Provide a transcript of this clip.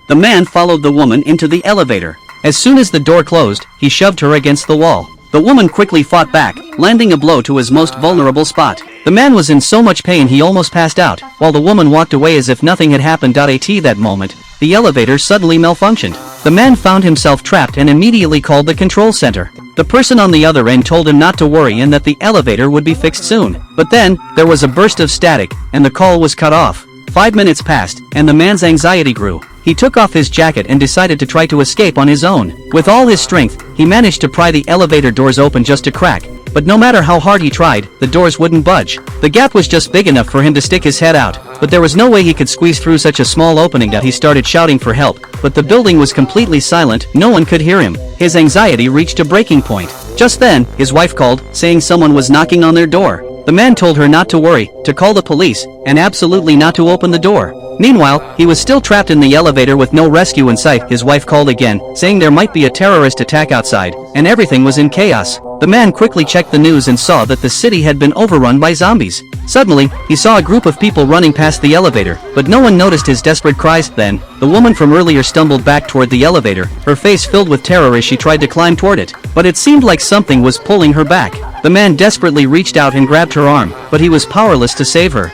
The man followed the woman into the elevator. As soon as the door closed, he shoved her against the wall. The woman quickly fought back, landing a blow to his most vulnerable spot. The man was in so much pain he almost passed out, while the woman walked away as if nothing had happened. At that moment, the elevator suddenly malfunctioned. The man found himself trapped and immediately called the control center. The person on the other end told him not to worry and that the elevator would be fixed soon. But then, there was a burst of static, and the call was cut off. 5 minutes passed, and the man's anxiety grew. He took off his jacket and decided to try to escape on his own. With all his strength, he managed to pry the elevator doors open just a crack. But no matter how hard he tried, the doors wouldn't budge. The gap was just big enough for him to stick his head out, but there was no way he could squeeze through such a small opening. He started shouting for help, but the building was completely silent, no one could hear him. His anxiety reached a breaking point. Just then, his wife called, saying someone was knocking on their door. The man told her not to worry, to call the police, and absolutely not to open the door. Meanwhile, he was still trapped in the elevator with no rescue in sight. His wife called again, saying there might be a terrorist attack outside, and everything was in chaos. The man quickly checked the news and saw that the city had been overrun by zombies. Suddenly, he saw a group of people running past the elevator, but no one noticed his desperate cries. Then, the woman from earlier stumbled back toward the elevator, her face filled with terror as she tried to climb toward it. But it seemed like something was pulling her back. The man desperately reached out and grabbed her arm, but he was powerless to save her.